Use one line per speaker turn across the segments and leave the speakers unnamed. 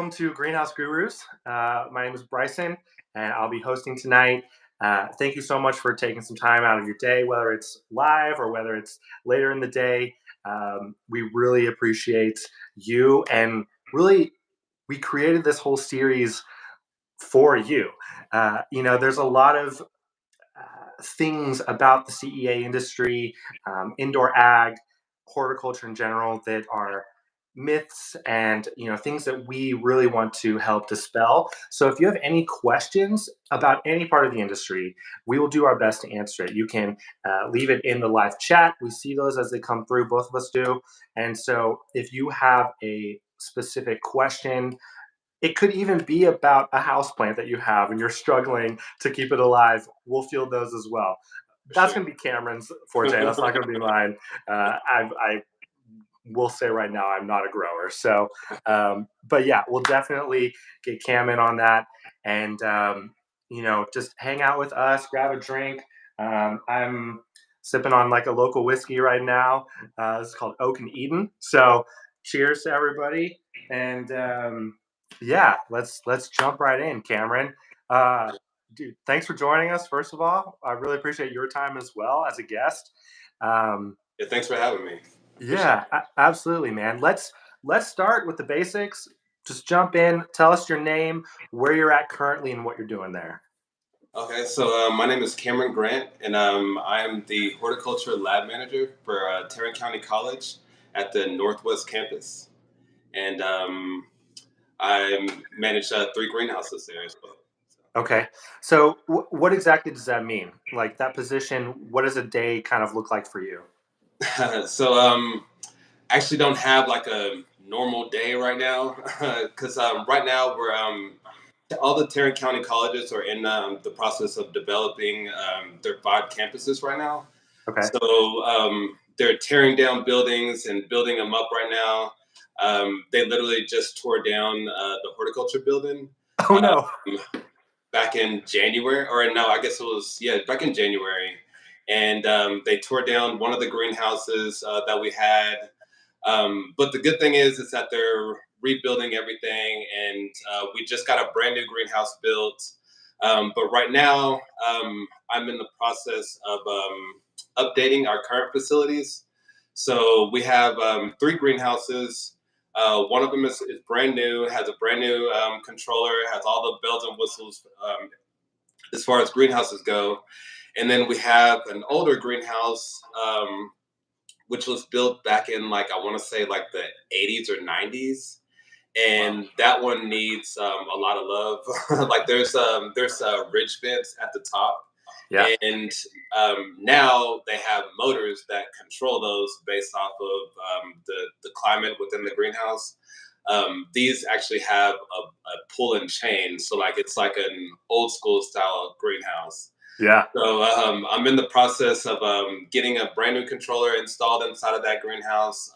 Welcome to Greenhouse Gurus. My name is Bryson, and I'll be hosting tonight. Thank you so much for taking some time out of your day, whether it's live or whether it's later in the day. We really appreciate you, and really, we created this whole series for you. There's a lot of things about the CEA industry, indoor ag, horticulture in general, that are myths and things that we really want to help dispel. So if you have any questions about any part of the industry, we will do our best to answer it. You can leave it in the live chat. We see those as they come through, both of us do. And so if you have a specific question, it could even be about a house plant that you have and you're struggling to keep it alive. We'll field those as well. That's
Sure.
going to be Cameron's forte. That's not going to be mine. I will say right now I'm not a grower. So, but yeah, we'll definitely get Cam in on that, and just hang out with us, grab a drink. I'm sipping on like a local whiskey right now. This is called Oak and Eden. So, cheers to everybody, and yeah, let's jump right in, Cameron. Dude, thanks for joining us. First of all, I really appreciate your time as well as a guest. Um,
Yeah, thanks for having me. Appreciate
yeah, absolutely, man. Let's start with the basics. Just jump in. Tell us your name, where you're at currently, and what you're doing there.
it. Okay, so my name is Cameron Grant, and I'm the horticulture lab manager for Tarrant County College at the Northwest campus, and I manage three greenhouses there as well.
Okay. So, what exactly does that mean? Like that position, what does a day kind of look like for you?
So, actually don't have like a normal day right now because right now we're all the Tarrant County colleges are in the process of developing their five campuses right now.
Okay.
So they're tearing down buildings and building them up right now. They literally just tore down the horticulture building
Oh
um,
no.
back in January, or no, I guess it was back in January, and they tore down one of the greenhouses that we had. But the good thing is that they're rebuilding everything, and we just got a brand new greenhouse built. But right now, I'm in the process of updating our current facilities. So we have three greenhouses. One of them is brand new, has a brand new controller, has all the bells and whistles as far as greenhouses go. And then we have an older greenhouse, which was built back in like I want to say like the 80s or 90s,
Wow.
and that one needs a lot of love. Like there's ridge vents at the top,
Yeah.
and now they have motors that control those based off of the climate within the greenhouse. These actually have a pull and chain, so like it's like an old school style greenhouse.
Yeah.
So I'm in the process of getting a brand new controller installed inside of that greenhouse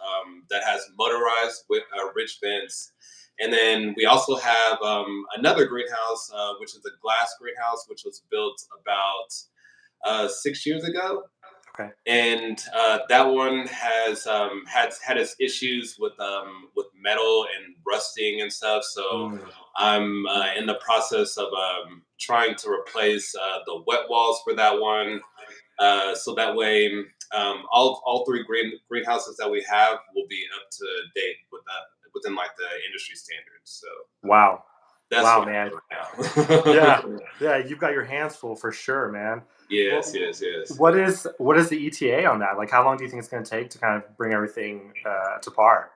that has motorized with ridge vents. And then we also have another greenhouse, which is a glass greenhouse, which was built about 6 years ago.
Okay.
And that one has had its issues with metal and rusting and stuff. So
Mm.
I'm in the process of trying to replace the wet walls for that one, so that way all three greenhouses that we have will be up to date with that within like the industry standards. So
Wow.
that's
Wow,
what
man.
I'm doing
Yeah.
right now.
Yeah. You've got your hands full for sure, man.
Yes,
Well,
yes, yes.
what is the ETA on that? Like, how long do you think it's going to take to kind of bring everything to par?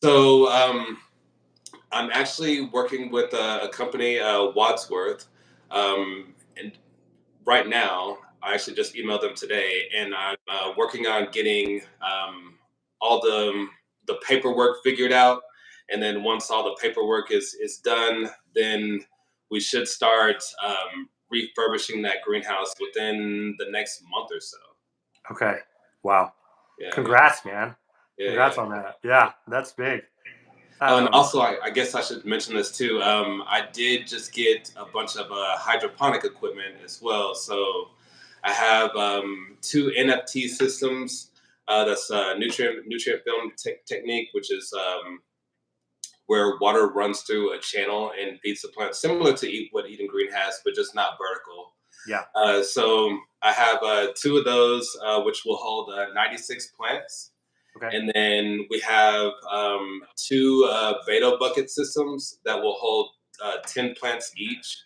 So I'm actually working with a company, Wadsworth, and right now I actually just emailed them today, and I'm working on getting all the paperwork figured out, and then once all the paperwork is done, then we should start refurbishing that greenhouse within the next month or so.
Okay. Wow.
Yeah, yeah,
Congrats, man.
yeah,
Congrats
yeah.
on that. Yeah, that's big.
Oh, and
Um,
also, I guess I should mention this too. I did just get a bunch of hydroponic equipment as well. So I have two NFT systems. That's nutrient film technique, which is where water runs through a channel and feeds the plant, similar to what Eden Green has, but just not vertical.
Yeah.
So I have two of those, which will hold 96 plants.
Okay.
And then we have two beta bucket systems that will hold 10 plants each.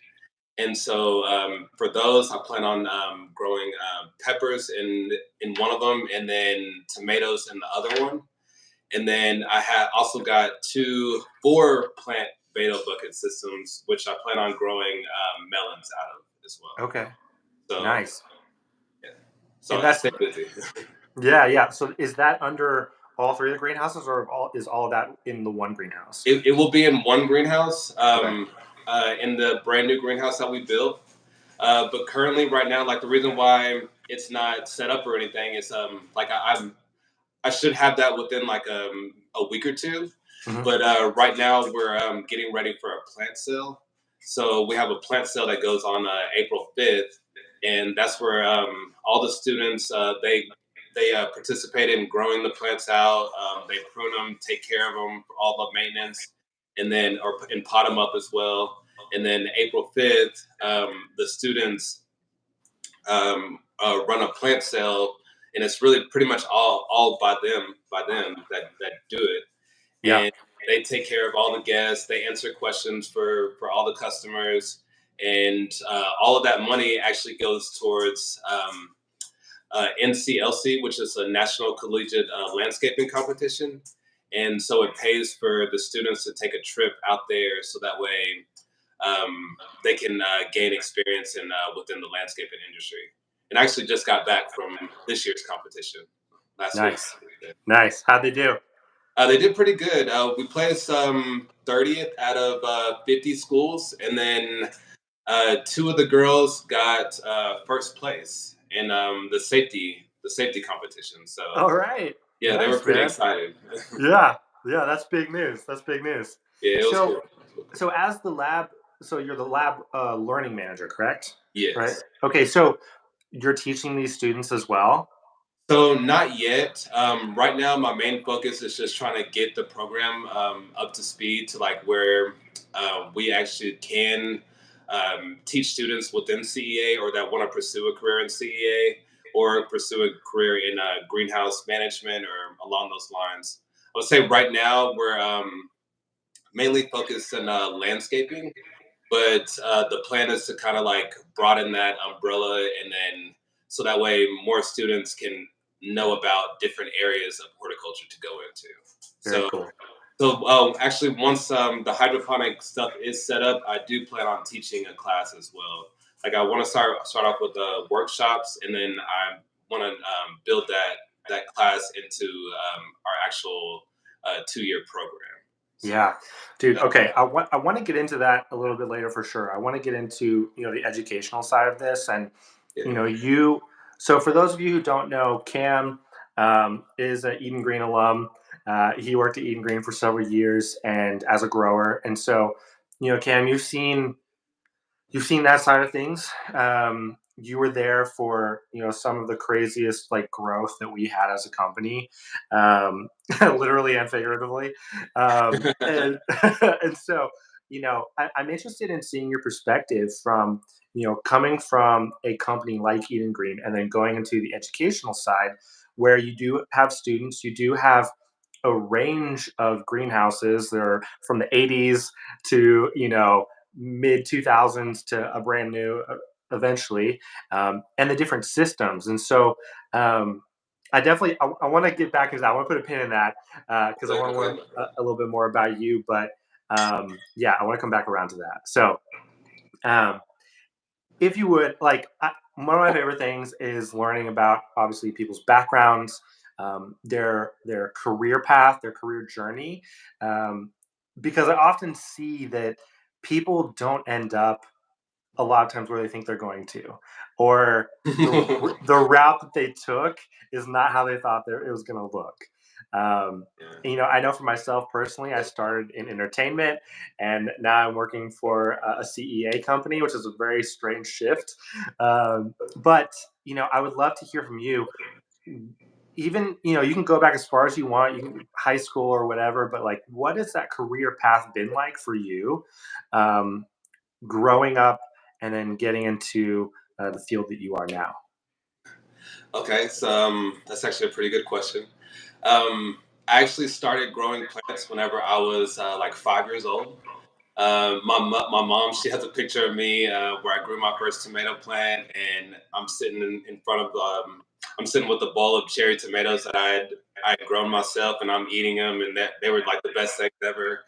And so for those, I plan on growing peppers in one of them, and then tomatoes in the other one. And then I have also got two 4 plant beta bucket systems, which I plan on growing melons out of as well.
Okay.
So
Nice.
yeah, so
And
I
that's
stay busy.
yeah. So is that under all three of the greenhouses, or is all of that in the one greenhouse?
It will be in one greenhouse,
Okay.
in the brand new greenhouse that we built. But currently, right now, like the reason why it's not set up or anything is like I should have that within like a week or two.
Hmm.
But right now we're getting ready for a plant sale. So we have a plant sale that goes on April 5th, and that's where all the students they participate in growing the plants out. They prune them, take care of them, all the maintenance, and then and pot them up as well. And then April 5th, the students run a plant sale, and it's really pretty much all by them that do it,
Yeah.
and they take care of all the guests. They answer questions for all the customers, and all of that money actually goes towards NCLC, which is a National Collegiate Landscaping Competition. And so it pays for the students to take a trip out there, so that way they can gain experience in within the landscaping industry. And I actually just got back from this year's competition last week.
Nice. Nice. How'd they do?
They did pretty good. We placed 30th out of 50 schools, and then two of the girls got first place in the safety competition. So
All right.
yeah, they were
Nice,
pretty
man.
excited.
Yeah. Yeah. That's big news. That's big news.
Yeah, it was
So,
cool.
so as the lab, so you're the lab learning manager, correct? Right.
Yes.
Okay. So you're teaching these students as well.
So not yet. Right now, my main focus is just trying to get the program up to speed to like where we actually can teach students within CEA or that want to pursue a career in CEA or pursue a career in greenhouse management or along those lines. I would say right now we're mainly focused on landscaping, but the plan is to kind of like broaden that umbrella, and then so that way more students can know about different areas of horticulture to go into.
Very
So,
cool.
actually, once the hydroponic stuff is set up, I do plan on teaching a class as well. Like I want to start off with the workshops, and then I want to build that class into our actual 2-year program. So
Yeah, dude.
yeah,
Okay, I want to get into that a little bit later for sure. I want to get into the educational side of this, and
yeah.
you. So for those of you who don't know, Cam is an Eden Green alum. He worked at Eden Green for several years and as a grower, and so Cam, you've seen that side of things. You were there for some of the craziest like growth that we had as a company, literally and figuratively. And and so I'm interested in seeing your perspective from coming from a company like Eden Green and then going into the educational side, where you do have students, you do have a range of greenhouses. They're from the 80s to mid 2000s to a brand new eventually, and the different systems. And so I definitely I want to get back into that. I want to put a pin in that because I want to learn a little bit more about you. But yeah, I want to come back around to that. So um, if you would like, one of my favorite things is learning about obviously people's backgrounds, their career path, their career journey, um, because I often see that people don't end up a lot of times where they think they're going to, or the route that they took is not how they thought it was going to look. Um,
Yeah.
I know for myself personally, I started in entertainment, and now I'm working for a CEA company, which is a very strange shift. But I would love to hear from you. even, you can go back as far as you want, you can high school or whatever, but like, what has that career path been like for you, um, growing up and then getting into the field that you are now?
Okay, so that's actually a pretty good question. I actually started growing plants whenever I was like 5 years old. My mom, she has a picture of me where I grew my first tomato plant, and I'm sitting in front of I'm sitting with a bowl of cherry tomatoes that I had grown myself, and I'm eating them, and that they were like the best things ever.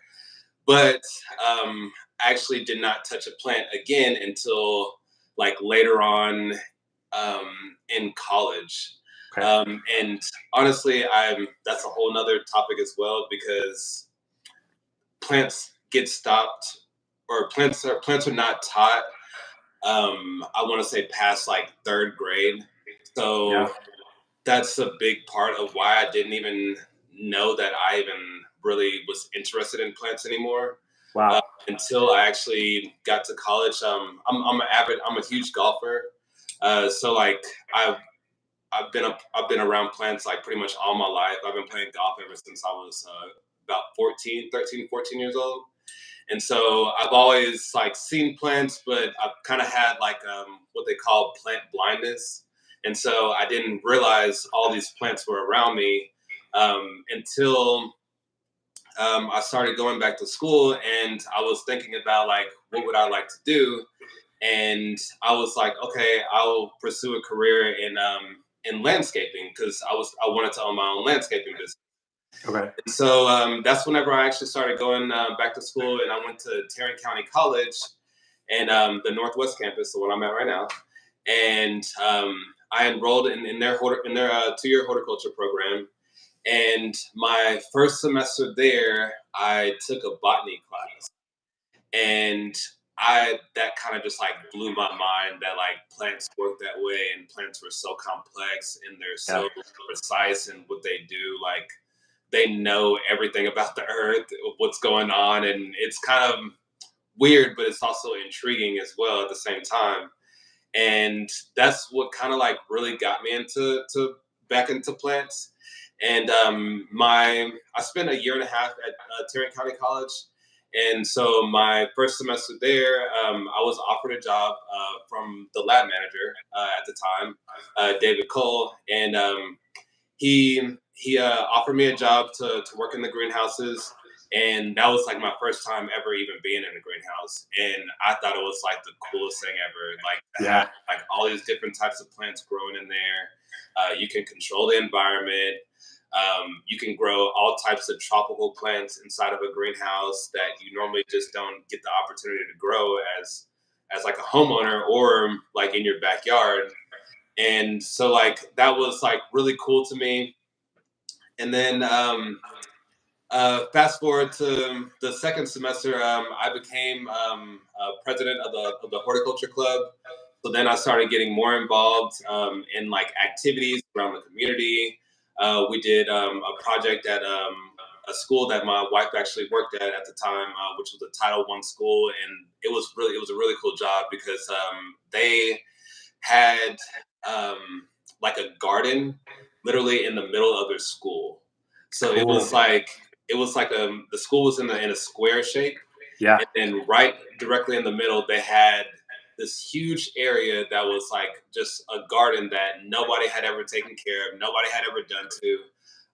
But I actually did not touch a plant again until like later on in college.
Okay.
And honestly, I'm that's a whole nother topic as well because plants get stopped or plants are not taught. I want to say past like third grade,
Yeah.
so that's a big part of why I didn't even know that I even really was interested in plants anymore uh,
Wow.
until I actually got to college. I'm a huge golfer, so like I've been around plants like pretty much all my life. I've been playing golf ever since I was about 14 years old. And so I've always like seen plants, but I've kind of had like what they call plant blindness. And so I didn't realize all these plants were around me until I started going back to school, and I was thinking about like what would I like to do, and I was like, okay, I'll pursue a career in landscaping because I wanted to own my own landscaping business.
Okay.
And so that's whenever I actually started going back to school, and I went to Tarrant County College and the Northwest campus, the one I'm at right now, and I enrolled in their 2 year horticulture program. And my first semester there, I took a botany class, and I that kind of just like blew my mind that like plants work that way, and plants were so complex and they're
Yeah.
so precise in what they do. Like they know everything about the earth, what's going on, and it's kind of weird, but it's also intriguing as well at the same time. And that's what kind of like really got me into back into plants. And my I spent a year and a half at Tarrant County College, and so my first semester there, I was offered a job from the lab manager at the time, David Cole, and he offered me a job to work in the greenhouses, and that was like my first time ever even being in a greenhouse, and I thought it was like the coolest thing ever, like to have
Yeah.
like all these different types of plants growing in there. You can control the environment. You can grow all types of tropical plants inside of a greenhouse that you normally just don't get the opportunity to grow as like a homeowner or like in your backyard. And so like that was like really cool to me. And then fast forward to the second semester, I became president of the horticulture club. So then I started getting more involved in like activities around the community. We did a project at a school that my wife actually worked at the time, which was a Title I school, and it was a really cool job because they had um, like a garden literally in the middle of their school. So
Cool.
it was like the school was in a square shape,
Yeah.
and then right directly in the middle they had this huge area that was like just a garden that nobody had ever taken care of, nobody had ever done to.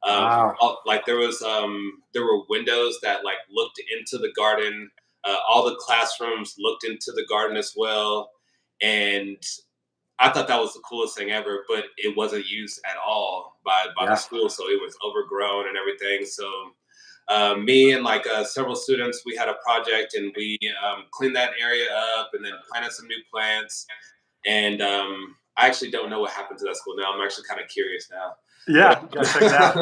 Wow.
Like there were windows that like looked into the garden. All the classrooms looked into the garden as well, and I thought that was the coolest thing ever, but it wasn't used at all by the
Yeah.
school, so it was overgrown and everything. So me and like several students, we had a project, and we cleaned that area up, and then planted some new plants. And I actually don't know what happened to that school now. I'm actually kind of curious now, but
Yeah. You gotta check it out.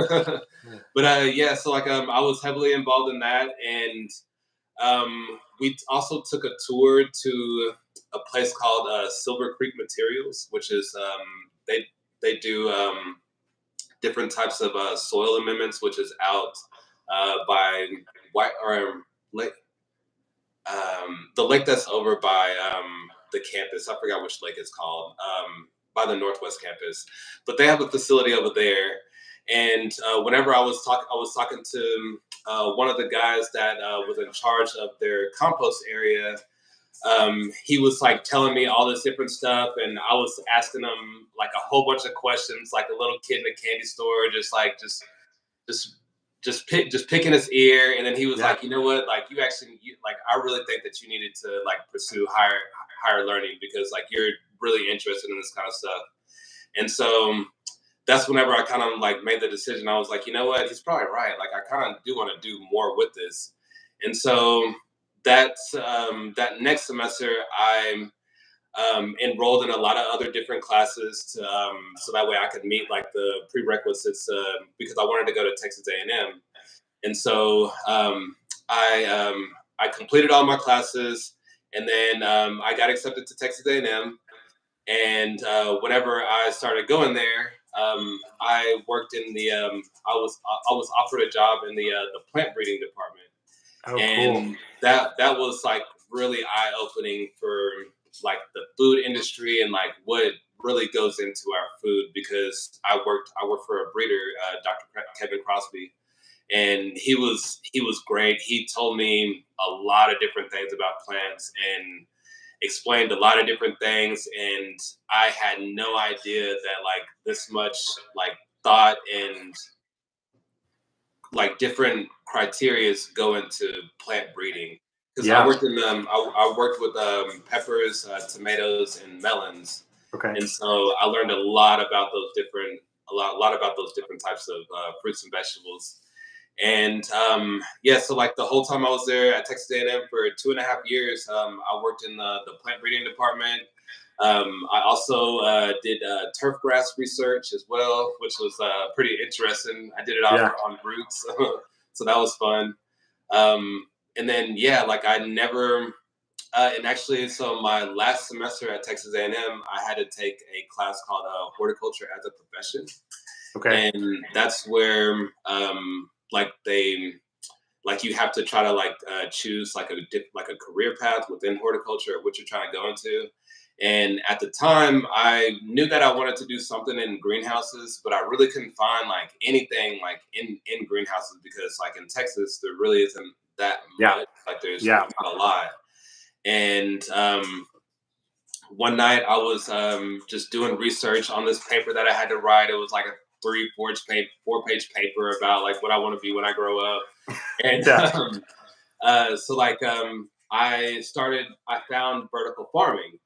Yeah.
but yeah. So like I was heavily involved in that, and we also took a tour to a place called Silver Creek Materials, which is they do different types of soil amendments, which is out by White or lake, the lake that's over by the campus. I forgot which lake it's called. By the Northwest campus, but they have a facility over there. And whenever I was talking to one of the guys that was in charge of their compost area. He was like telling me all this different stuff, and I was asking him like a whole bunch of questions, like a little kid in a candy store, just just picking his ear. And then he was
Yeah.
like, you know what, like like I really think that you needed to like pursue higher learning because like you're really interested in this kind of stuff. And so that's whenever I kind of like made the decision. I was like, you know what, he's probably right. Like I kind of do want to do more with this. And so that next semester I enrolled in a lot of other different classes so that way I could meet like the prerequisites because I wanted to go to Texas A&M. And so I completed all my classes, and then I got accepted to Texas A&M. And whenever I started going there, I worked in the I was offered a job in the plant breeding department,
Oh, cool.
and that was like really eye opening for like the food industry and like what really goes into our food because I worked for a breeder, Dr. Kevin Crosby, and he was great. He told me a lot of different things about plants and explained a lot of different things, and I had no idea that like this much like thought and like different criterias go into plant breeding because
Yeah.
I worked with peppers, tomatoes, and melons,
Okay.
and so I learned a lot about a lot about those different types of fruits and vegetables. And yeah, so like the whole time I was there at Texas A&M for 2.5 years, I worked in the plant breeding department. I also did turf grass research as well, which was pretty interesting. I did it
Yeah.
on roots, so that was fun. And then yeah, like I never. And actually, so my last semester at Texas A&M, I had to take a class called horticulture as a profession,
Okay.
and that's where like they like you have to try to like choose like like a career path within horticulture, what you're trying to go into. And at the time, I knew that I wanted to do something in greenhouses, but I really couldn't find like anything like in greenhouses because like in Texas, there really isn't that
Yeah.
much. Like there's
Yeah.
not a lot. And one night I was just doing research on this paper that I had to write. It was like a 4 page paper about like what I want to be when I grow up. And
Yeah.
so like I found vertical farming,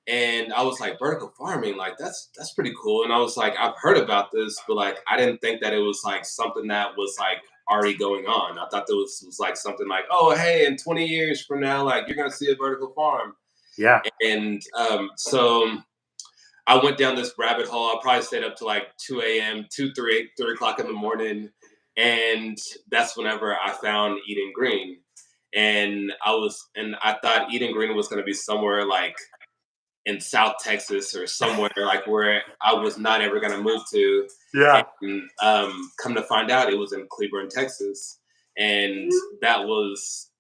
and I was like, vertical farming, like that's pretty cool. And I was like, I've heard about this, but like I didn't think that it was like something that was like already going on. I thought there was like something like, oh hey, in 20 years from now, like you're gonna see a vertical farm.
Yeah.
And so I went down this rabbit hole. I probably stayed up to like 2 a.m., 3 o'clock in the morning. And that's whenever I found Eden Green. And I thought Eden Green was going to be somewhere like in South Texas or somewhere like where I was not ever going to move to.
Yeah.
And come to find out, it was in Cleburne, Texas. And that was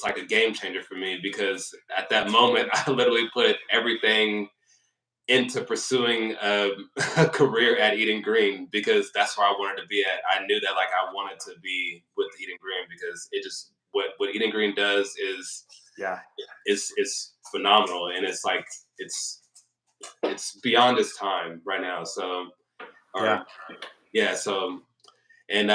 like a game changer for me because at that moment, I literally put everything into pursuing a career at Eden Green because that's where I wanted to be at. I knew that like I wanted to be with Eden Green because it just what Eden Green does
Yeah.
is phenomenal, and it's like it's beyond its time right now. So
Yeah.
or yeah, so and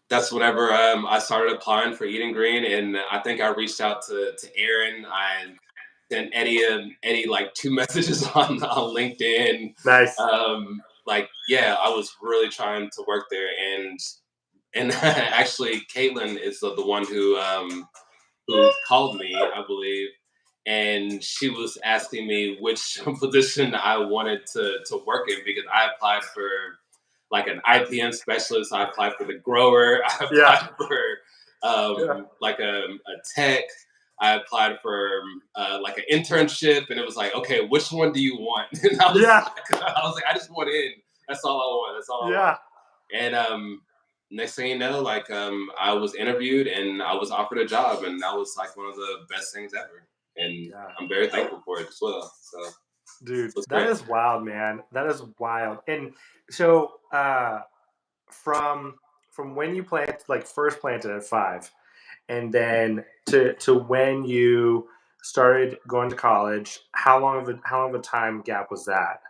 that's whenever I started applying for Eden Green, and I think I reached out to Aaron. I sent Eddie like two messages on LinkedIn.
Nice.
Like yeah, I was really trying to work there, and actually Caitlin is the one who called me, I believe, and she was asking me which position I wanted to work in because I applied for like an IPM specialist. I applied for the grower. I
Yeah.
applied for
Yeah.
like a tech. I applied for like an internship, and it was like, okay, which one do you want? And
Yeah.
I was like, I just want in. That's all I want. That's all I want.
Yeah.
And next thing you know, like I was interviewed and I was offered a job, and that was like one of the best things ever. And
Yeah.
I'm very thankful for it as well. So
Dude,
So it's
that
great.
is wild, man. That is wild. And so, from when you plant, like first planted at 5, and then to when you started going to college, how long of a time gap was that?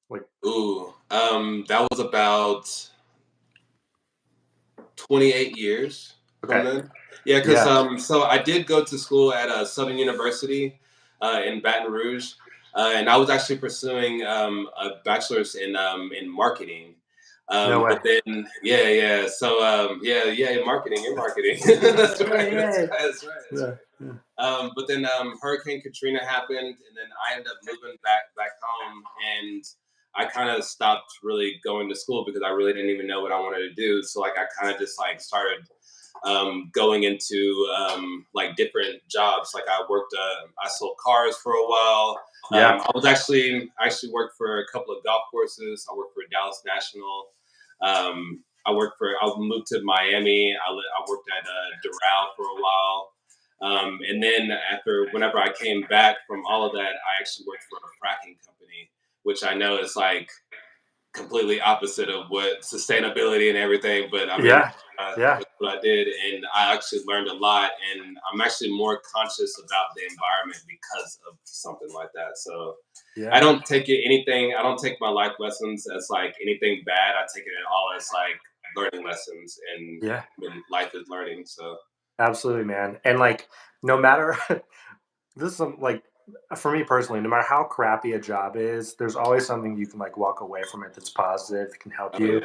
Like,
Ooh, that was about 28 years from
okay,
then. Yeah, because
yeah,
so I did go to school at Southern University in Baton Rouge, and I was actually pursuing a bachelor's in marketing.
no way.
But then, yeah, yeah. So, yeah, marketing and marketing. That's
Yeah,
right. That's
yeah,
right. That's right. That's
yeah,
right.
yeah,
But then Hurricane Katrina happened, and then I ended up moving back home, and I kind of stopped really going to school because I really didn't even know what I wanted to do. So like I kind of just like started going into like different jobs. Like I sold cars for a while.
yeah.
I actually worked for a couple of golf courses. I worked for Dallas National. I moved to Miami. I worked at Doral for a while. And then whenever I came back from all of that, I actually worked for a fracking company, which I know is like completely opposite of what sustainability and everything. But I mean,
Yeah, yeah,
that's what I did, and I actually learned a lot. And I'm actually more conscious about the environment because of something like that. So I
yeah,
don't take it anything. I don't take my life lessons as like anything bad. I take it all as like learning lessons, and
yeah.
when life is learning. So
Absolutely, man. And like, no matter this is like for me personally, no matter how crappy a job is, there's always something you can like walk away from it that's positive, that can help
oh
you.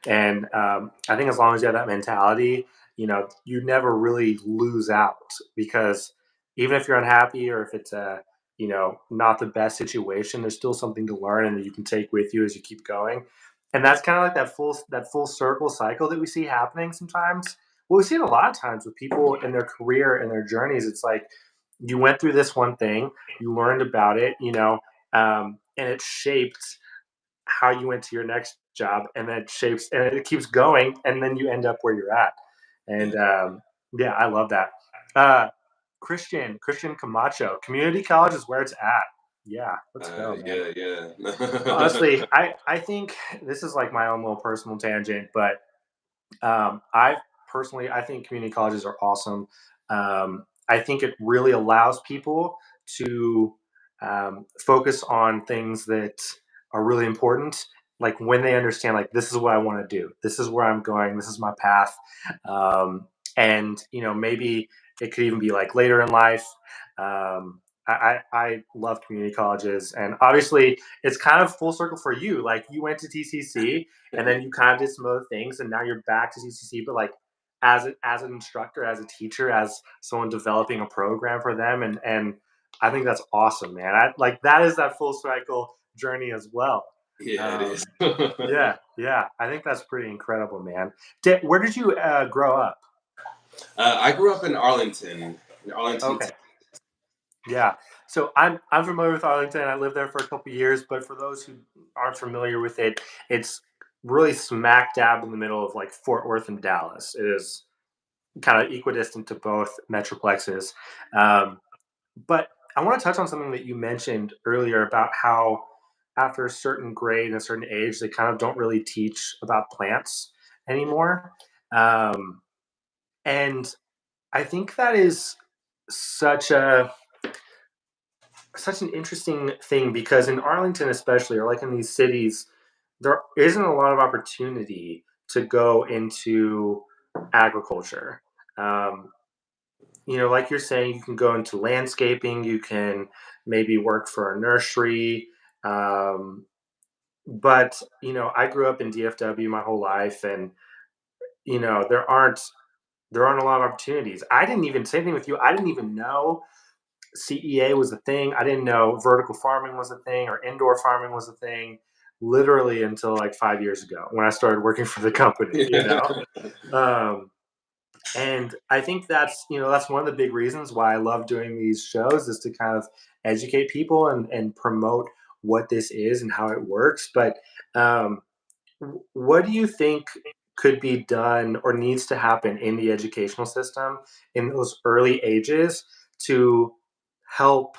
yeah,
And I think as long as you have that mentality, you never really lose out, because even if you're unhappy or if it's not the best situation, there's still something to learn and that you can take with you as you keep going. And that's kind of like that full circle cycle that we see happening sometimes. Well, we see it a lot of times with people in their career and their journeys. It's like you went through this one thing, you learned about it, and it shaped how you went to your next job, and then it shapes and it keeps going, and then you end up where you're at.
yeah,
And yeah, I love that. uh Christian Camacho, community college is where it's at. Yeah, let's go, man.
yeah, yeah.
Honestly, I think this is like my own little personal tangent, but I think community colleges are awesome. I think it really allows people to focus on things that are really important. Like when they understand, like this is what I want to do, this is where I'm going, this is my path, and maybe it could even be like later in life. I love community colleges, and obviously it's kind of full circle for you. Like you went to TCC, and then you kind of did some other things, and now you're back to CCC, but like as an instructor, as a teacher, as someone developing a program for them, and I think that's awesome, man. I like that is that full cycle journey as well.
Yeah, it is.
Yeah, yeah, I think that's pretty incredible, man. Where did you grow up?
I grew up in Arlington. In Arlington.
Okay, yeah. So I'm familiar with Arlington. I lived there for a couple years, but for those who aren't familiar with it, it's really smack dab in the middle of like Fort Worth and Dallas. It is kind of equidistant to both metroplexes. Um, but I want to touch on something that you mentioned earlier about how after a certain grade and a certain age, they kind of don't really teach about plants anymore. Um, and I think that is such a such an interesting thing, because in Arlington, especially, or like in these cities, there isn't a lot of opportunity to go into agriculture. Um, like you're saying, you can go into landscaping, you can maybe work for a nursery. Um, but, I grew up in DFW my whole life, and, there aren't a lot of opportunities. I didn't even, same thing with you, I didn't even know CEA was a thing. I didn't know vertical farming was a thing or indoor farming was a thing literally until like 5 years ago when I started working for the company.
Yeah.
Um, and I think that's one of the big reasons why I love doing these shows, is to kind of educate people and promote what this is and how it works. But um, what do you think could be done or needs to happen in the educational system in those early ages to help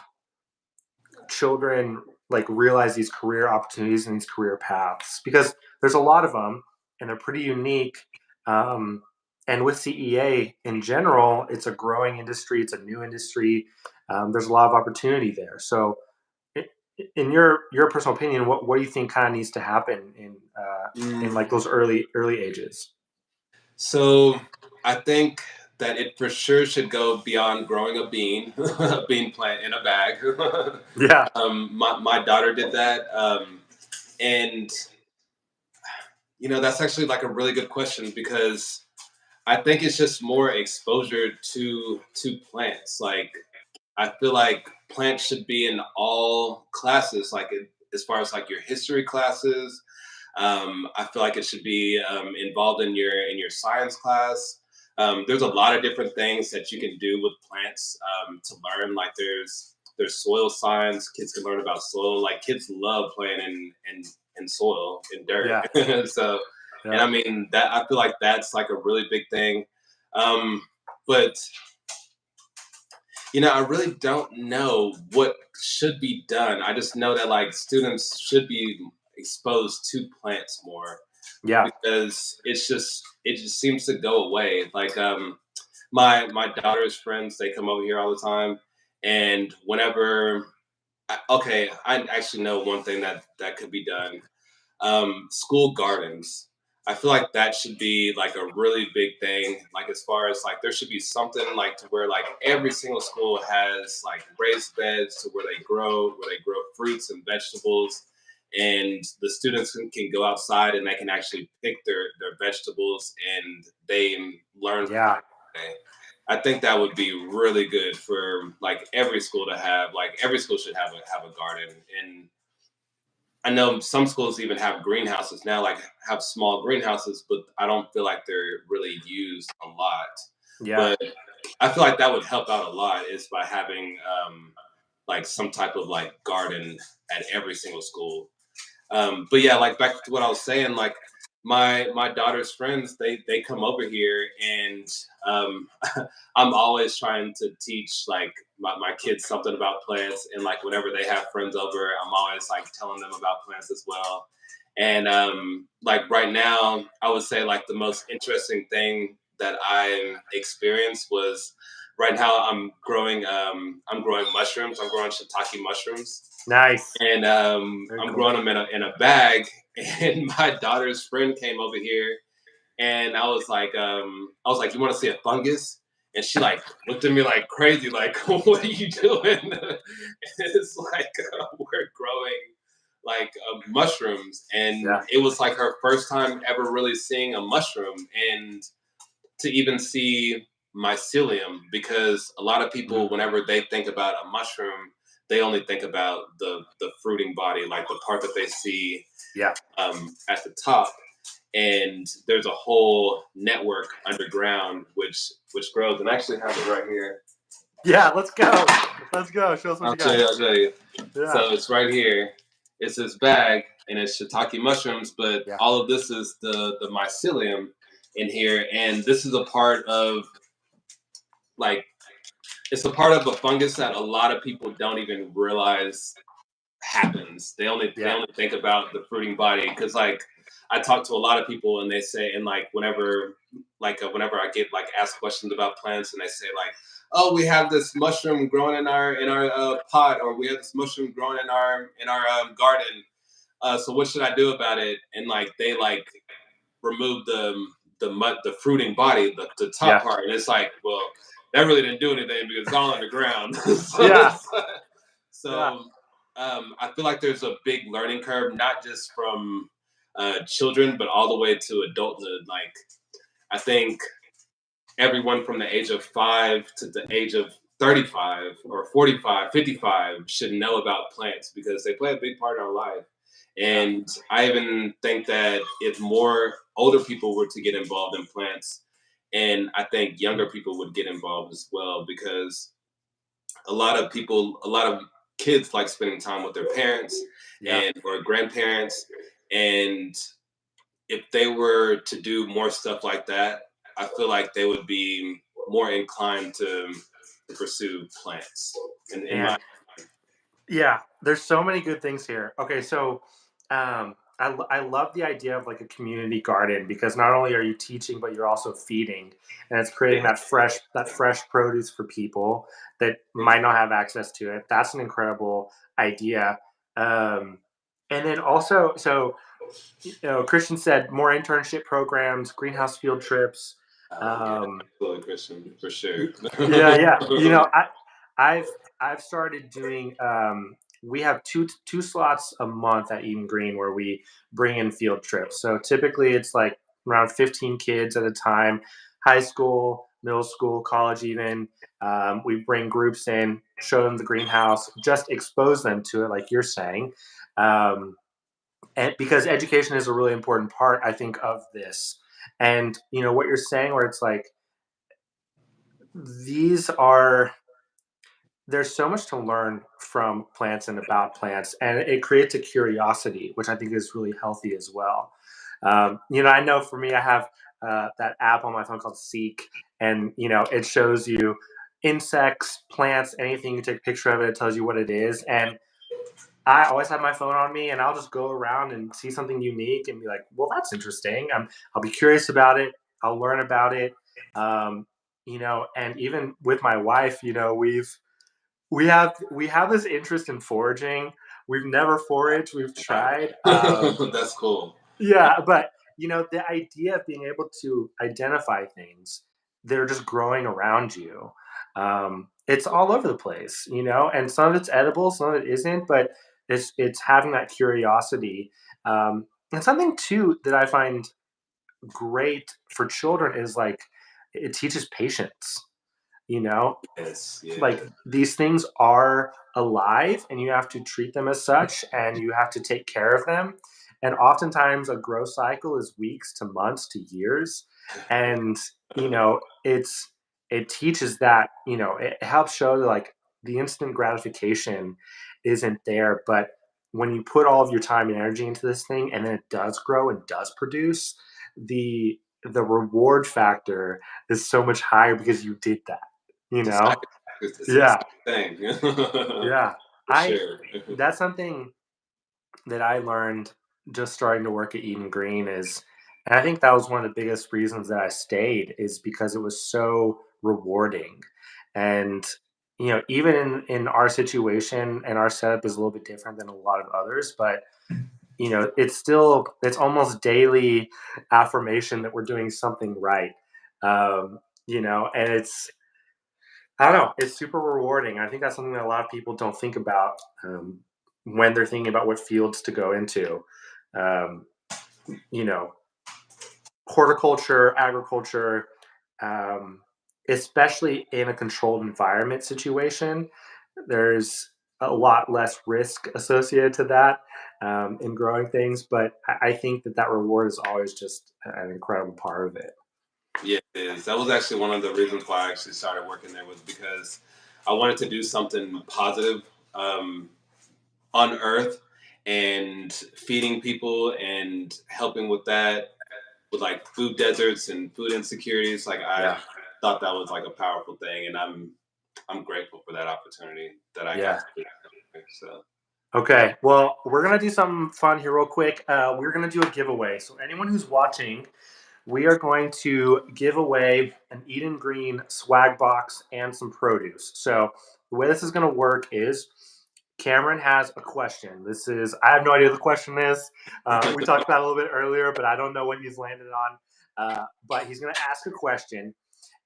children like realize these career opportunities and these career paths, because there's a lot of them and they're pretty unique. Um, and with CEA in general, it's a growing industry. It's a new industry. There's a lot of opportunity there. So, in your personal opinion, what do you think kind of needs to happen in
Mm.
like those early ages?
So I think that it for sure should go beyond growing a bean, a bean plant in a bag.
Yeah,
My daughter did that, and that's actually like a really good question because I think it's just more exposure to plants. Like I feel like plants should be in all classes, like as far as like your history classes. I feel like it should be involved in your science class. There's a lot of different things that you can do with plants to learn. Like there's soil science. Kids can learn about soil. Like kids love playing in soil in dirt.
yeah,
So, and
yeah,
I mean that I feel like that's like a really big thing. Um, but I really don't know what should be done. I just know that like students should be exposed to plants more
yeah,
because it just seems to go away. Like my daughter's friends, they come over here all the time, and whenever okay, I actually know one thing that could be done. School gardens. I feel like that should be like a really big thing. Like as far as like there should be something like to where like every single school has like raised beds to where they grow fruits and vegetables, and the students can go outside and they can actually pick their vegetables and they learn from
yeah,
it. I think that would be really good for like every school to have. Like every school should have a garden. And I know some schools even have greenhouses now, like have small greenhouses, but I don't feel like they're really used a lot.
yeah,
But I feel like that would help out a lot is by having like some type of like garden at every single school. But yeah, like back to what I was saying, like my daughter's friends, they come over here and um, I'm always trying to teach like my kids something about plants, and like whenever they have friends over, I'm always like telling them about plants as well. And like right now, I would say like the most interesting thing that I experienced was right now I'm growing mushrooms. I'm growing shiitake mushrooms,
nice,
and
very
I'm
cool.
growing them in a bag. And my daughter's friend came over here, and I was like, "You want to see a fungus?" And she like looked at me like crazy, like, "What are you doing?" It's like we're growing like mushrooms, and
Yeah,
it was like her first time ever really seeing a mushroom, and to even see mycelium, because a lot of people,
mm,
whenever they think about a mushroom, they only think about the fruiting body, like the part that they see
yeah,
at the top. And there's a whole network underground which grows. And I actually have it right here.
yeah. Let's go, let's go. Show us what
I'll
you
show
got.
you. I'll show you.
Yeah,
So it's right here. It's this bag, and it's shiitake mushrooms, but
yeah,
all of this is the mycelium in here, and this is a part of like it's a part of a fungus that a lot of people don't even realize happens. They
yeah,
only think about the fruiting body because like I talk to a lot of people and they say, and like whenever I get like asked questions about plants and they say like, oh, we have this mushroom growing in our pot, or we have this mushroom growing in our garden. So what should I do about it? And like they like remove the fruiting body, the top
yeah,
part, and it's like, well, that really didn't do anything because it's all underground. so
yeah,
it's,
yeah,
so I feel like there's a big learning curve, not just from children, but all the way to adulthood. Like I think everyone from the age of 5 to the age of 35 or 45, 55 should know about plants because they play a big part in our life.
yeah,
And I even think that if more older people were to get involved in plants, and I think younger people would get involved as well, because a lot of kids like spending time with their parents
yeah.
and or grandparents. And if they were to do more stuff like that, I feel like they would be more inclined to pursue plants. In my
And Yeah, there's so many good things here. Okay, so I love the idea of like a community garden because not only are you teaching, but you're also feeding, and it's creating
Yeah.
that fresh produce for people that might not have access to it. That's an incredible idea. Um, and then also, so Christian said more internship programs, greenhouse field trips.
Oh yeah,
Um,
absolutely, Christian, for
Y-
sure.
Yeah, yeah. I've I've started doing. We have two slots a month at Eden Green where we bring in field trips. So typically it's like around 15 kids at a time, high school, middle school, college, even. We bring groups in, show them the greenhouse, just expose them to it, like you're saying. Um, and because education is a really important part, I think, of this. And what you're saying, where it's like these are there's so much to learn from plants and about plants, and it creates a curiosity, which I think is really healthy as well. I know for me, I have that app on my phone called Seek, and it shows you insects, plants, anything. You take a picture of it, it tells you what it is, and I always have my phone on me, and I'll just go around and see something unique and be like, "Well, that's interesting." I'll be curious about it. I'll learn about it. And even with my wife, we have this interest in foraging. We've never foraged. We've tried.
That's cool.
Yeah, but the idea of being able to identify things that are just growing around you, it's all over the place, and some of it's edible, some of it isn't, but it's having that curiosity. And something too that I find great for children is like it teaches patience. You know,
Yes, yeah.
like these things are alive and you have to treat them as such and you have to take care of them, and oftentimes a growth cycle is weeks to months to years, and it teaches that it helps show that like the instant gratification isn't there, but when you put all of your time and energy into this thing and then it does grow and does produce, the reward factor is so much higher because you did that you
It's
know
exciting. It's an
yeah,
exciting thing.
yeah.
For
I
sure.
That's something that I learned just starting to work at Eden Green and I think that was one of the biggest reasons that I stayed is because it was so rewarding. And even in our situation and our setup is a little bit different than a lot of others, but it's almost daily affirmation that we're doing something right. And I don't know. It's super rewarding. I think that's something that a lot of people don't think about when they're thinking about what fields to go into. Um, you know, Horticulture, agriculture, um, especially in a controlled environment situation, there's a lot less risk associated to that in growing things. But I think that reward is always just an incredible part of it.
Yeah, it is. That was actually one of the reasons why I actually started working there was because I wanted to do something positive um, on Earth and feeding people and helping with that with like food deserts and food insecurities. Like I
Yeah.
thought that was like a powerful thing, and I'm grateful for that opportunity that I got
Yeah.
to do. So
Okay, well, we're gonna do something fun here, real quick. We're gonna do a giveaway. So, anyone who's watching, we are going to give away an Eden Green swag box and some produce. So, the way this is gonna work is Cameron has a question. I have no idea what the question is. We talked about it a little bit earlier, but I don't know what he's landed on. But he's gonna ask a question,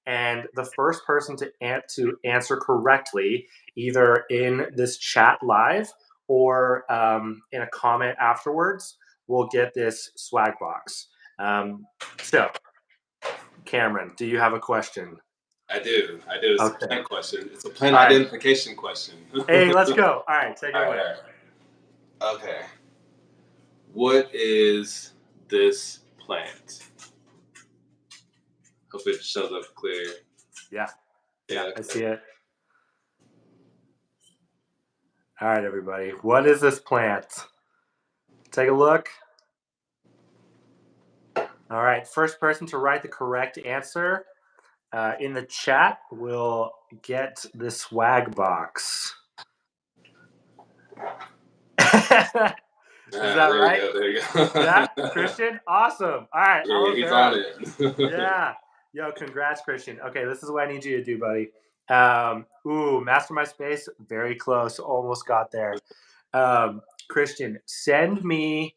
and the first person to answer correctly, either in this chat live or in a comment afterwards, will get this swag box. So, Cameron, do you have a question?
I do. I do. It's a
Okay.
plant question. It's a plant
All right.
identification question.
Hey, let's go. All right, take it
All
away.
right. Okay. What is this plant? Hope it shows up clear.
Yeah, yeah,
Yeah.
I see it. All right, everybody. What is this plant? Take a look. All right, first person to write the correct answer in the chat will get the swag box. Is that
There you
right?
go. There you
Yeah,
go.
Christian? Awesome. All right,
Yeah,
I'll
yeah,
look
he's
her
on
up.
it.
Yeah. Yo, congrats, Christian. Okay, this is what I need you to do, buddy. Master my space, very close, almost got there. Christian, send me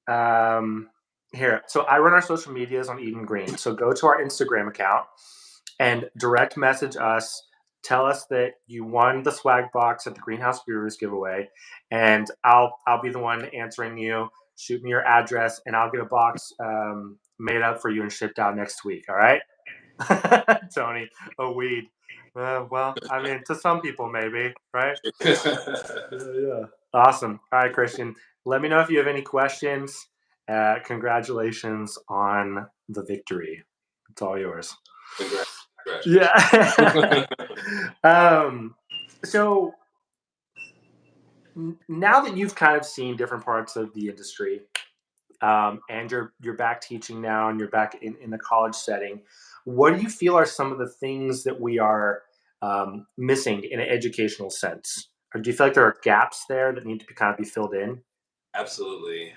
um, here. So I run our social medias on Eden Green. So go to our Instagram account and direct message us. Tell us that you won the swag box at the Greenhouse Brewers giveaway, and I'll be the one answering you. Shoot me your address, and I'll get a box made up for you and shipped out next week. All right, Tony, a weed. Well, I mean, to some people, maybe, right? Yeah. Awesome. All right, Christian. Let me know if you have any questions. Congratulations on the victory. It's all yours.
Congrats.
Yeah.
Congrats.
um, so now that you've kind of seen different parts of the industry, and you're back teaching now, and you're back in the college setting, what do you feel are some of the things that we are missing in an educational sense? Or do you feel like there are gaps there that need to be kind of be filled in?
Absolutely.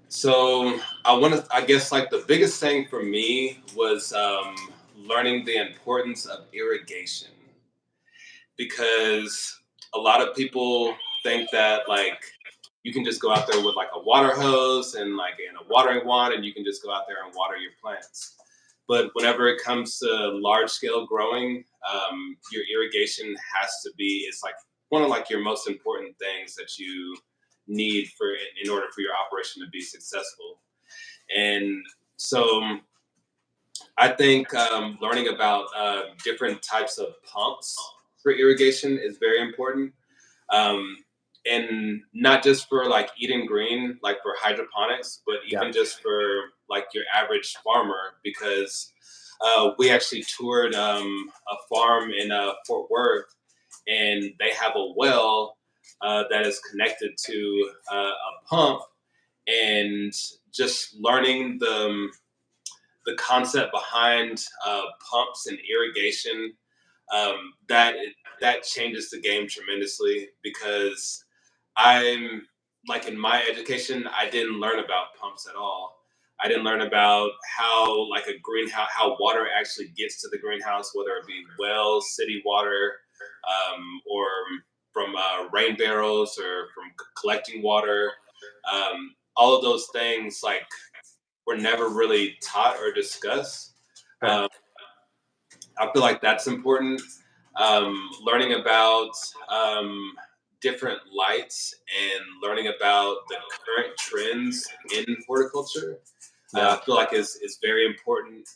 So I guess like the biggest thing for me was learning the importance of irrigation, because a lot of people think that like you can just go out there with like a water hose and like in a watering wand and you can just go out there and water your plants. But whenever it comes to large scale growing, your irrigation has to be, it's like one of like your most important things that you need for in order for your operation to be successful. And so I think learning about different types of pumps for irrigation is very important. Um, and not just for like eating green, like for hydroponics, but
Yeah.
even just for like your average farmer, because we actually toured a farm in Fort Worth, and they have a well that is connected to a pump, and just learning the concept behind pumps and irrigation, that that changes the game tremendously, because I'm like in my education, I didn't learn about pumps at all. I didn't learn about how like a greenhouse, how water actually gets to the greenhouse, whether it be wells, city water, or from rain barrels, or from collecting water. All of those things like were never really taught or discussed.
Okay.
Um, I feel like that's important. Learning about different lights and learning about the current trends in horticulture,
Yeah.
I feel like is very important.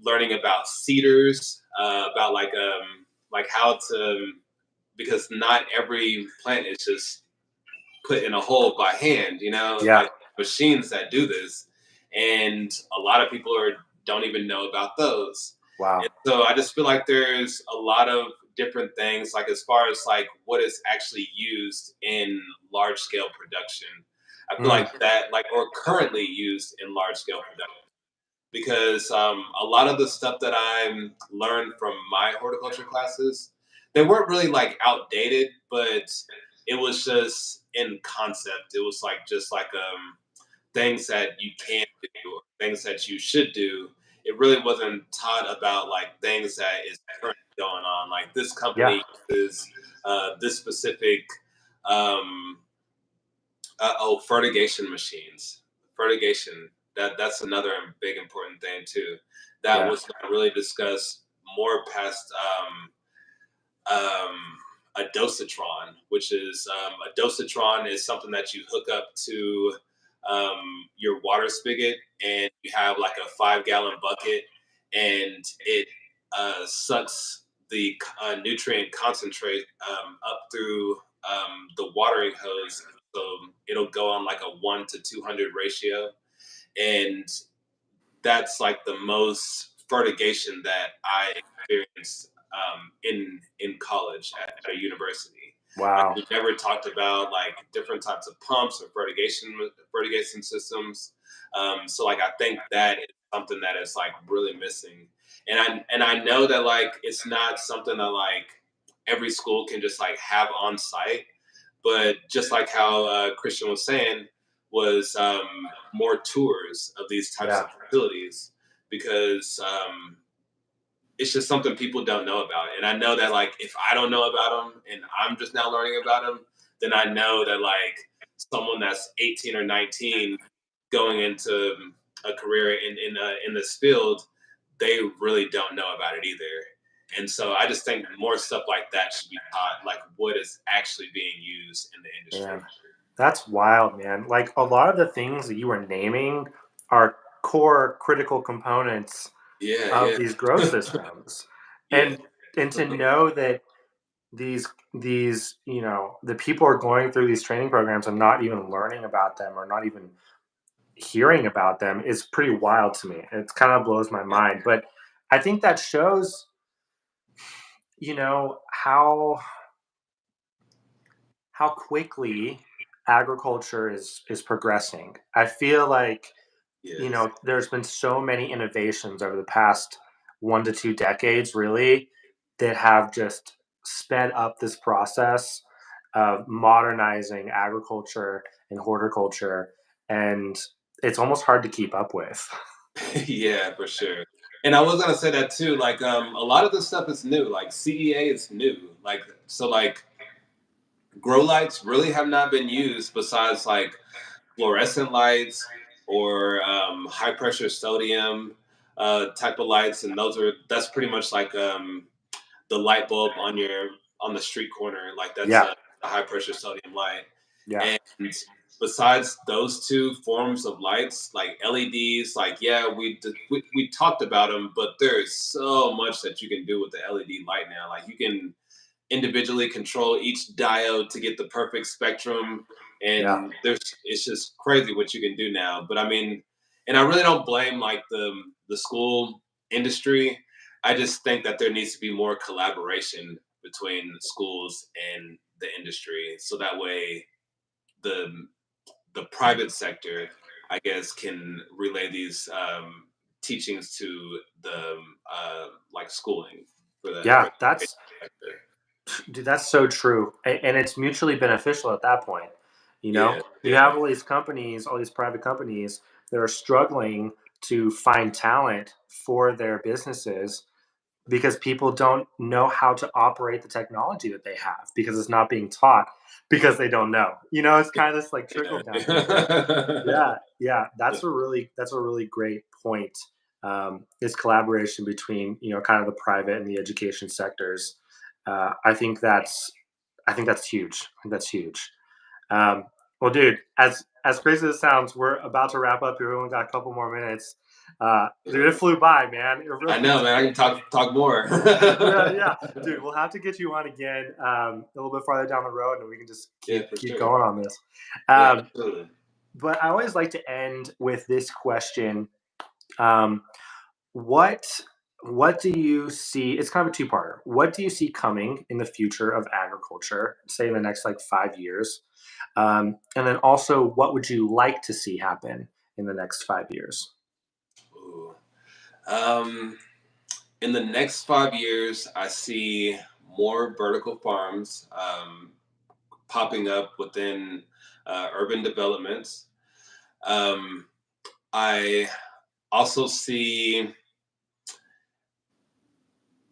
Learning about cedars, about like how to, because not every plant is just put in a hole by hand. You know,
Yeah.
like machines that do this, and a lot of people are don't even know about those. And
Wow.
so I just feel like there's a lot of different things, like as far as like what is actually used in large scale production. I feel
Mm,
like that, like, or currently used in large scale production, because a lot of the stuff that I learned from my horticulture classes, they weren't really like outdated, but it was just in concept. It was like just like things that you can do, or things that you should do. It really wasn't taught about like things that is currently going on. Like this
yeah.
company uses this specific um, fertigation machines. Fertigation, that's another big important thing too. That
Yeah.
was not really discussed more past um, a dosatron, which is a dosatron is something that you hook up to your water spigot, and you have like a 5 gallon bucket, and it sucks the nutrient concentrate up through the watering hose. So it'll go on like a 1 to 200 ratio, and that's like the most fertigation that I experienced in college at a university. Like
Wow.
we never talked about like different types of pumps or fertigation systems. So like I think that is something that is like really missing, and I know that like it's not something that like every school can just like have on site. But just like how Christian was saying, was more tours of these types
Yeah.
of facilities because it's just something people don't know about. And I know that like if I don't know about them and I'm just now learning about them, then I know that like someone that's 18 or 19 going into a career in this field, they really don't know about it either. And so I just think more stuff like that should be taught, like what is actually being used in the industry.
Man, that's wild, man. Like a lot of the things that you were naming are core critical components
Yeah,
of
yeah,
these growth systems.
yeah,
And to know that these, the people are going through these training programs and not even learning about them or not even hearing about them is pretty wild to me. It kind of blows my
yeah,
mind. But I think that shows, how quickly agriculture is progressing. I feel like,
yes.
there's been so many innovations over the past 1 to 2 decades, really, that have just sped up this process of modernizing agriculture and horticulture, and it's almost hard to keep up with.
Yeah, for sure. And I was gonna say that too. Like, a lot of this stuff is new. Like CEA is new. Like, so like grow lights really have not been used besides like fluorescent lights or high pressure sodium type of lights, and that's pretty much like the light bulb on the street corner. Like that's
Yeah,
a high pressure sodium light.
yeah,
And besides those two forms of lights, like LEDs, like yeah, we talked about them, but there's so much that you can do with the LED light now. Like you can individually control each diode to get the perfect spectrum,
yeah,
and there's it's just crazy what you can do now. But I mean, and I really don't blame like the school industry. I just think that there needs to be more collaboration between schools and the industry, so that way the the private sector, I guess, can relay these teachings to the like schooling for
yeah.
the
That's
sector.
Dude, that's so true, and it's mutually beneficial at that point.
Yeah,
You
yeah,
have all these companies, all these private companies that are struggling to find talent for their businesses because people don't know how to operate the technology that they have because it's not being taught because they don't know. It's kind of this like trickle down effect.
yeah.
Yeah, yeah, that's a really great point. Is collaboration between kind of the private and the education sectors. I think that's huge. I think that's huge. Well, dude, as crazy as it sounds, we're about to wrap up here. We only got a couple more minutes. Dude, it flew by, man. It
I
really
know, man. I can talk more.
yeah, yeah, dude. We'll have to get you on again a little bit farther down the road, and we can just
Yeah,
keep
for
keep
sure.
going on this.
Yeah,
Um,
absolutely.
but I always like to end with this question. Um, what what do you see? It's kind of a two-parter. What do you see coming in the future of agriculture, say in the next like 5 years? And then also, what would you like to see happen in the next 5 years?
Ooh. Um, in the next 5 years, I see more vertical farms popping up within urban developments. Um, I also see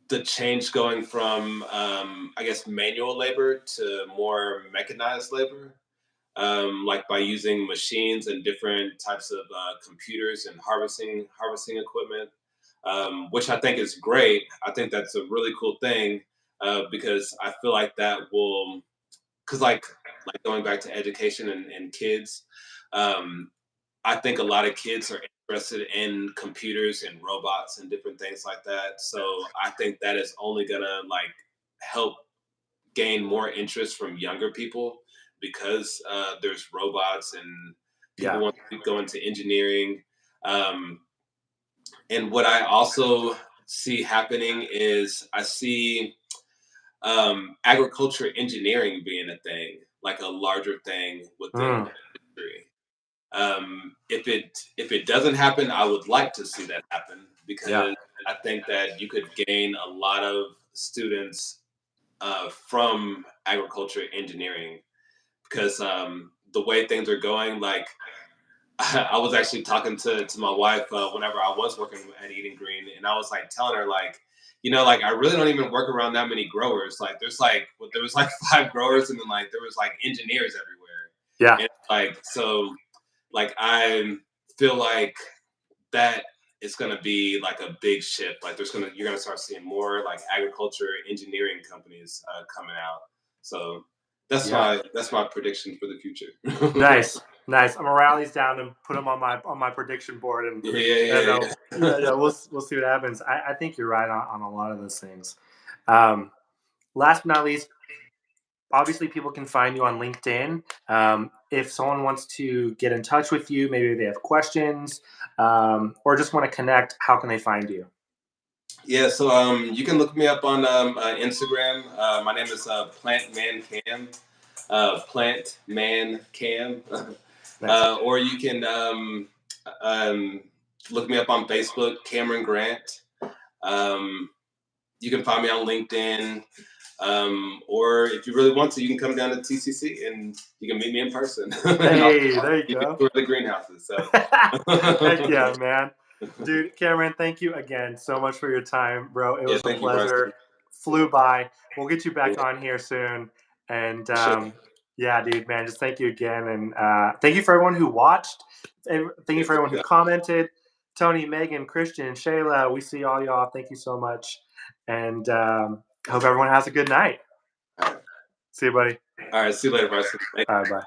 the change going from, I guess, manual labor to more mechanized labor, like by using machines and different types of computers and harvesting equipment, which I think is great. I think that's a really cool thing because I feel like that will, because like going back to education and kids, um, I think a lot of kids are interested in computers and robots and different things like that. So I think that is only gonna like help gain more interest from younger people because there's robots and people
Yeah,
want to go into engineering. Um, and what I also see happening is I see agriculture engineering being a thing, like a larger thing within
mm,
the industry. If it doesn't happen, I would like to see that happen
yeah,
because I think that you could gain a lot of students from agriculture engineering because the way things are going, like I was actually talking to my wife whenever I was working at Eating Green, and I was like telling her like, like I really don't even work around that many growers. Like there was like 5 growers, and then like there was like engineers everywhere,
Yeah.
and like so like I feel like that is going to be like a big shift. Like you're going to start seeing more like agriculture engineering companies coming out. So
Yeah.
that's my prediction for the future.
Nice. Nice. I'm gonna rally these down and put them on my prediction board, and
Yeah, yeah,
you
yeah,
know, yeah,
yeah.
yeah, we'll see what happens. I think you're right on a lot of those things. Um, Last but not least, obviously people can find you on LinkedIn. If someone wants to get in touch with you, maybe they have questions, or just want to connect, how can they find you?
Yeah, so you can look me up on Instagram. My name is Plant Man Cam, Plant Man Cam,
Nice.
or you can um, look me up on Facebook, Cameron Grant. Um, you can find me on LinkedIn, or if you really want to, you can come down to TCC and you can meet me in person, and
Hey,
I'll
there you
give you a
go.
tour of the greenhouses. So,
Heck yeah, man. Dude, Cameron, thank you again so much for your time, bro. It
yeah,
was a
thank you, Bryson.
pleasure. Flew by. We'll get you back on here soon. And
For sure.
yeah, dude, man, just thank you again. And thank you for everyone who watched. Thank you
Yeah,
for everyone who commented. Tony, Megan, Christian, Shayla, we see all y'all. Thank you so much. And hope everyone has a good night.
all right.
See you, buddy.
All right. See you later, Bryson.
All right, bye.